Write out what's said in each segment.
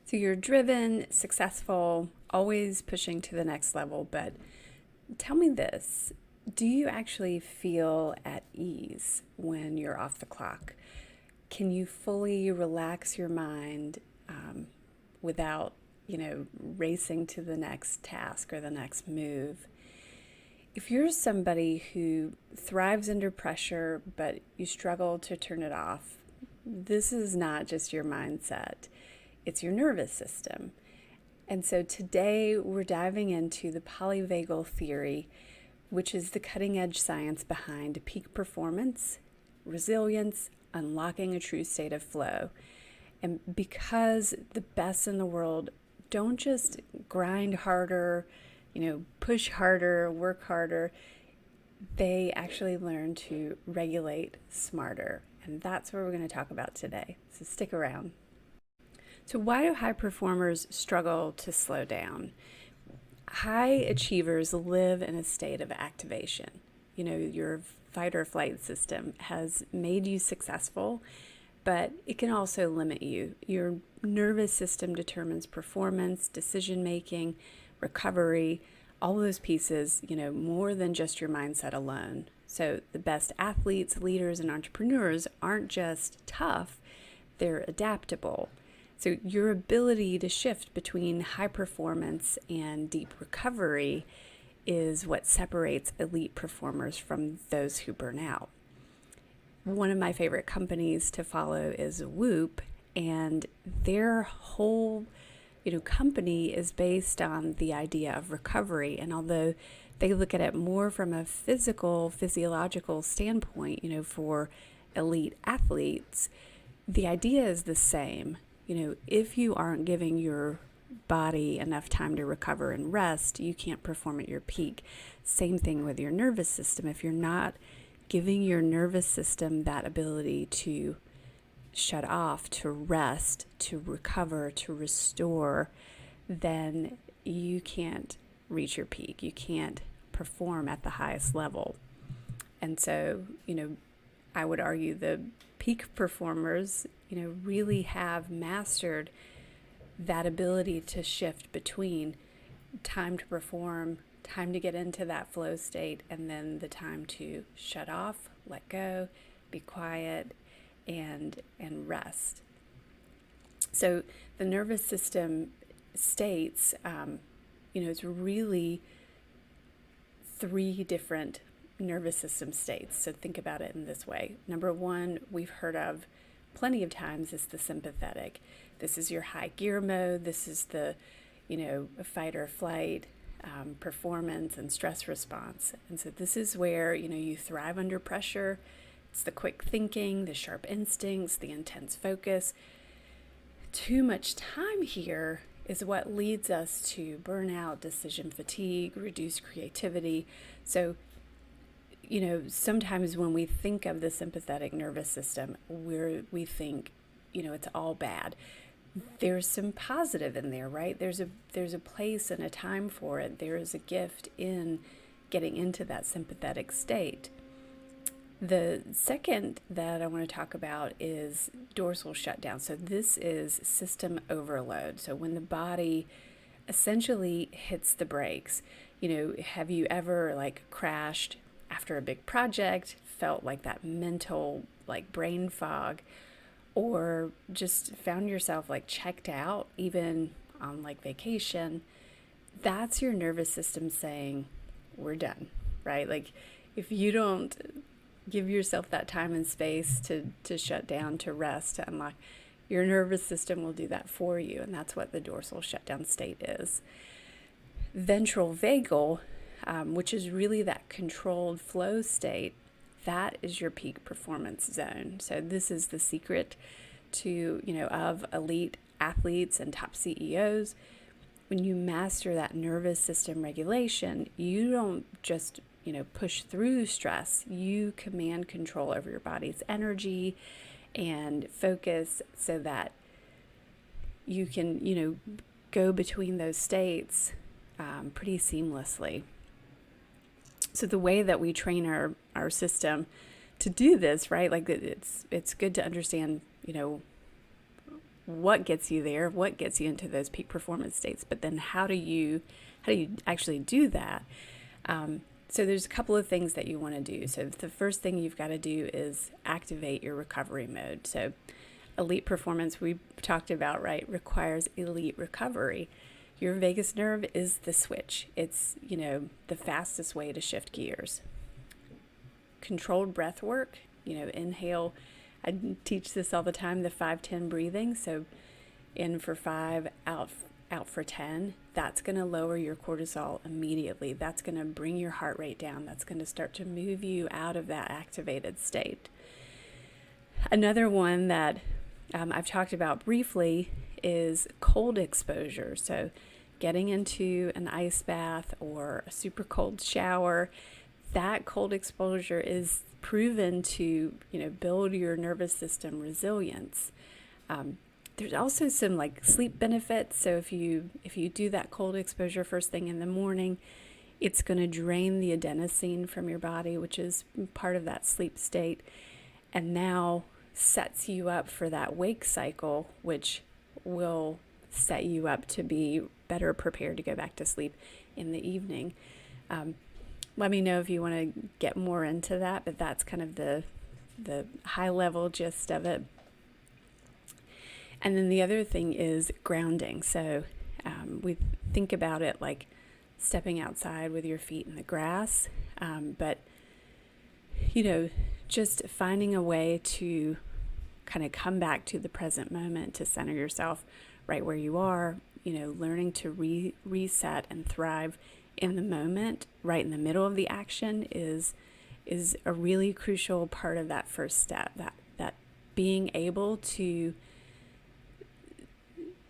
So you're driven, successful, always pushing to the next level, but tell me this. Do you actually feel at ease when you're off the clock? Can you fully relax your mind without, racing to the next task or the next move? If you're somebody who thrives under pressure, but you struggle to turn it off, this is not just your mindset, it's your nervous system. And so today we're diving into the Polyvagal Theory, which is the cutting edge science behind peak performance, resilience, unlocking a true state of flow. And because the best in the world don't just grind harder, push harder, work harder, they actually learn to regulate smarter. And that's what we're going to talk about today. So stick around. So why do high performers struggle to slow down? High achievers live in a state of activation. Your fight or flight system has made you successful, but it can also limit you. Your nervous system determines performance, decision making, recovery, all those pieces, more than just your mindset alone. So the best athletes, leaders, and entrepreneurs aren't just tough, they're adaptable. So your ability to shift between high performance and deep recovery is what separates elite performers from those who burn out. One of my favorite companies to follow is Whoop, and their whole company is based on the idea of recovery. And although they look at it more from a physiological standpoint, for elite athletes, the idea is the same. If you aren't giving your body enough time to recover and rest, you can't perform at your peak. Same thing with your nervous system. If you're not giving your nervous system that ability to shut off, to rest, to recover, to restore, then you can't reach your peak. You can't perform at the highest level. And so, I would argue the peak performers, really have mastered that ability to shift between time to perform, time to get into that flow state, and then the time to shut off, let go, be quiet, and rest. So the nervous system states, it's really three different nervous system states. So think about it in this way. Number one, we've heard of plenty of times, is the sympathetic. This is your high gear mode. This is the, fight or flight, performance and stress response. And so this is where, you thrive under pressure. It's the quick thinking, the sharp instincts, the intense focus. Too much time here is what leads us to burnout, decision fatigue, reduced creativity. So sometimes when we think of the sympathetic nervous system, we think, it's all bad. There's some positive in there, right? There's a place and a time for it. There is a gift in getting into that sympathetic state. The second that I want to talk about is dorsal shutdown. So this is system overload. So when the body essentially hits the brakes, have you ever crashed after a big project, felt like that mental brain fog, or just found yourself checked out even on vacation? That's your nervous system saying, we're done, right? If you don't give yourself that time and space to shut down, to rest, to unlock, your nervous system will do that for you. And that's what the dorsal shutdown state is. Ventral vagal, which is really that controlled flow state, that is your peak performance zone. So this is the secret to, of elite athletes and top CEOs. When you master that nervous system regulation, you don't just, push through stress. You command control over your body's energy and focus so that you can, go between those states pretty seamlessly. So the way that we train our system to do this, right? It's good to understand, what gets you there, what gets you into those peak performance states, but then how do you actually do that? So there's a couple of things that you want to do. So the first thing you've got to do is activate your recovery mode. So elite performance, we talked about, right, requires elite recovery. Your vagus nerve is the switch. It's, the fastest way to shift gears. Controlled breath work, inhale. I teach this all the time, the 5-10 breathing. So in for 5, out for 10. That's going to lower your cortisol immediately. That's going to bring your heart rate down. That's going to start to move you out of that activated state. Another one that I've talked about briefly is cold exposure. So getting into an ice bath or a super cold shower, that cold exposure is proven to, build your nervous system resilience. There's also some sleep benefits. So if you do that cold exposure first thing in the morning, it's going to drain the adenosine from your body, which is part of that sleep state, and now sets you up for that wake cycle, which will set you up to be better prepared to go back to sleep in the evening. Let me know if you want to get more into that, but that's kind of the high level gist of it. And then the other thing is grounding. So we think about it like stepping outside with your feet in the grass, but just finding a way to kind of come back to the present moment, to center yourself right where you are, learning to reset and thrive in the moment, right in the middle of the action is a really crucial part of that first step, that being able to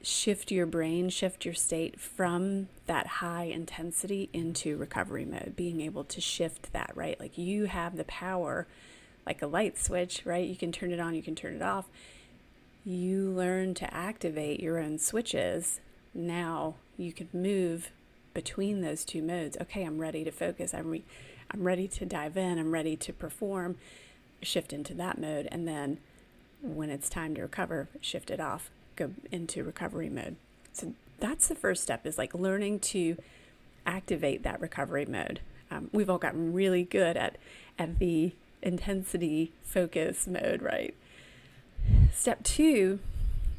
shift your brain, shift your state from that high intensity into recovery mode, being able to shift that, right? Like you have the power, like a light switch, right? You can turn it on, you can turn it off. You learn to activate your own switches. Now you can move between those two modes. Okay, I'm ready to focus. I'm ready to dive in. I'm ready to perform. Shift into that mode. And then when it's time to recover, shift it off. Go into recovery mode. So that's the first step, is learning to activate that recovery mode. We've all gotten really good at the intensity focus mode, right? Step 2,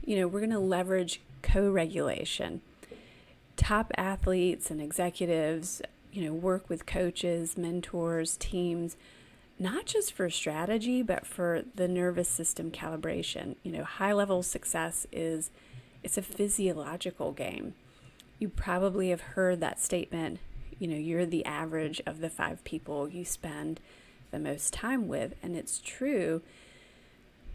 we're going to leverage co-regulation. Top athletes and executives, work with coaches, mentors, teams, not just for strategy, but for the nervous system calibration. High-level success it's a physiological game. You probably have heard that statement, you're the average of the 5 people you spend the most time with. And it's true.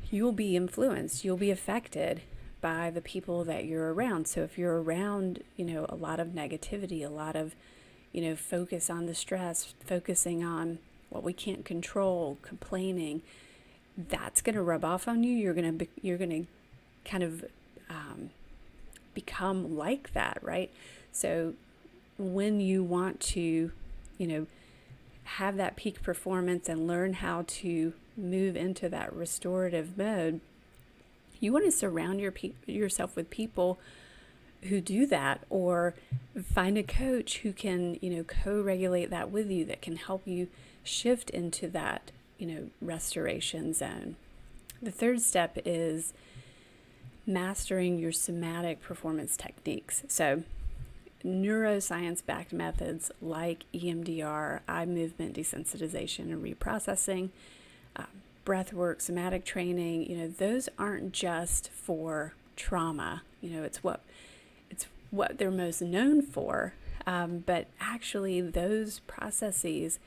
You'll be influenced, you'll be affected by the people that you're around. So if you're around, a lot of negativity, a lot of, focus on the stress, focusing on what we can't control, complaining, that's going to rub off on you. You're going to kind of become like that, right? So when you want to, have that peak performance and learn how to move into that restorative mode, you want to surround yourself with people who do that, or find a coach who can, co-regulate that with you, that can help you shift into that, restoration zone. The third step is mastering your somatic performance techniques. So neuroscience-backed methods like EMDR, eye movement desensitization and reprocessing, breath work, somatic training, those aren't just for trauma. It's what they're most known for, but actually those processes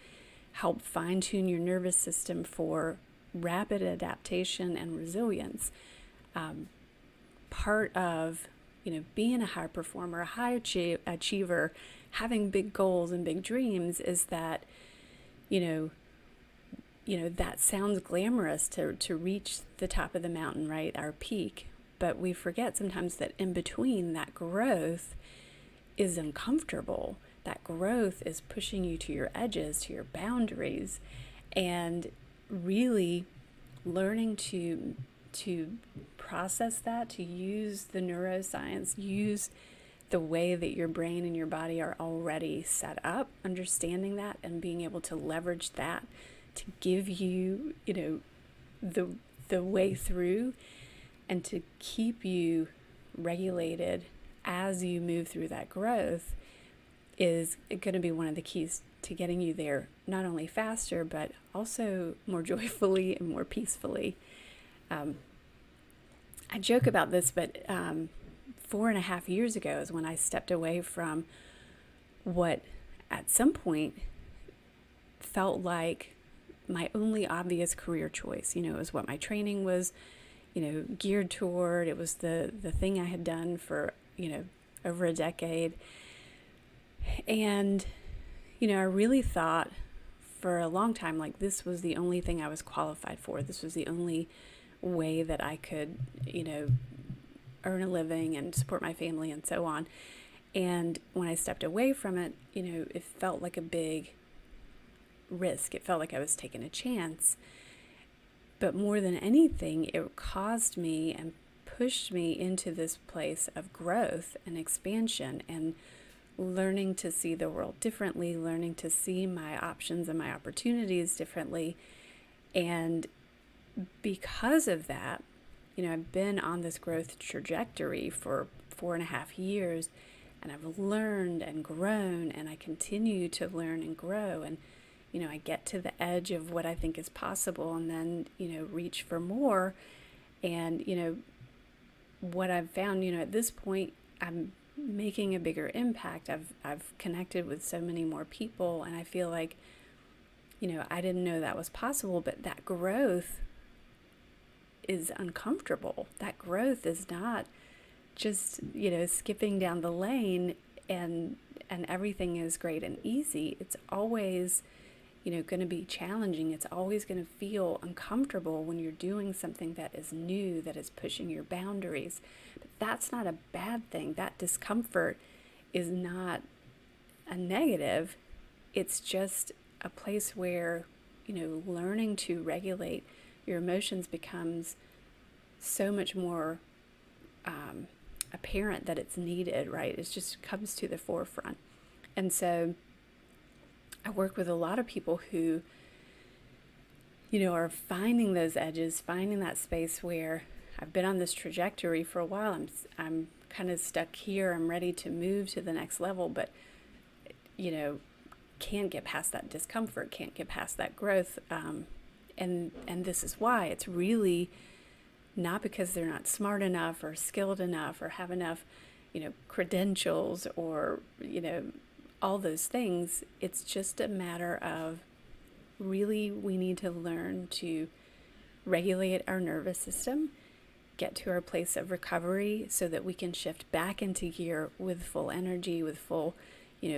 help fine-tune your nervous system for rapid adaptation and resilience. Part of being a high performer, a high achiever, having big goals and big dreams is that that sounds glamorous to reach the top of the mountain, right? Our peak. But we forget sometimes that in between, that growth is uncomfortable. That growth is pushing you to your edges, to your boundaries, and really learning to to process that, to use the neuroscience, use the way that your brain and your body are already set up, understanding that and being able to leverage that to give you, the way through and to keep you regulated as you move through that growth is going to be one of the keys to getting you there, not only faster, but also more joyfully and more peacefully. I joke about this, but 4.5 years ago is when I stepped away from what at some point felt like my only obvious career choice. It was what my training was, geared toward. It was the thing I had done for, over a decade. And, I really thought for a long time, like this was the only thing I was qualified for. This was the only way that I could, earn a living and support my family and so on. And when I stepped away from it, it felt like a big risk. It felt like I was taking a chance. But more than anything, it caused me and pushed me into this place of growth and expansion and learning to see the world differently, learning to see my options and my opportunities differently. And because of that, I've been on this growth trajectory for 4.5 years, and I've learned and grown, and I continue to learn and grow. And, I get to the edge of what I think is possible and then, reach for more. And, what I've found, at this point, I'm making a bigger impact. I've connected with so many more people, and I feel like, I didn't know that was possible, but that growth is uncomfortable. That growth is not just, skipping down the lane and everything is great and easy. It's always, going to be challenging. It's always going to feel uncomfortable when you're doing something that is new, that is pushing your boundaries. But that's not a bad thing. That discomfort is not a negative. It's just a place where, learning to regulate your emotions becomes so much more apparent that it's needed, right? It just comes to the forefront. And so I work with a lot of people who, are finding those edges, finding that space where I've been on this trajectory for a while. I'm kind of stuck here. I'm ready to move to the next level, but, can't get past that discomfort, can't get past that growth. And this is why it's really not because they're not smart enough or skilled enough or have enough, credentials or, all those things. It's just a matter of really we need to learn to regulate our nervous system, get to our place of recovery so that we can shift back into gear with full energy, with full,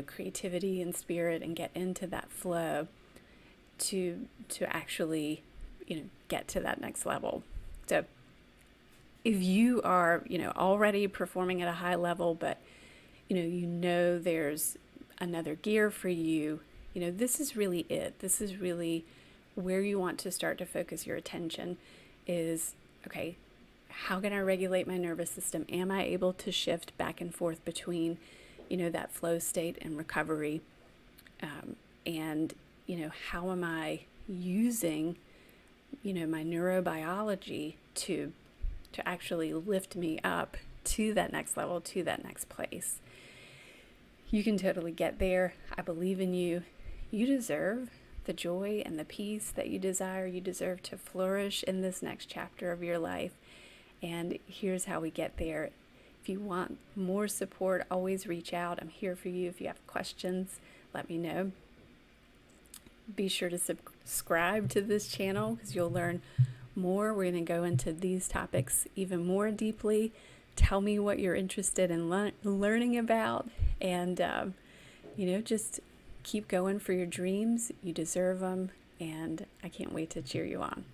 creativity and spirit, and get into that flow to actually, get to that next level. So if you are, already performing at a high level, but, there's another gear for you, this is really it. This is really where you want to start to focus your attention is, okay, how can I regulate my nervous system? Am I able to shift back and forth between, that flow state and recovery? And, how am I using, my neurobiology to actually lift me up to that next level, to that next place? You can totally get there. I believe in you. You deserve the joy and the peace that you desire. You deserve to flourish in this next chapter of your life. And here's how we get there. If you want more support, always reach out. I'm here for you. If you have questions, let me know. Be sure to subscribe to this channel because you'll learn more. We're going to go into these topics even more deeply. Tell me what you're interested in learning about, and just keep going for your dreams. You deserve them, and I can't wait to cheer you on.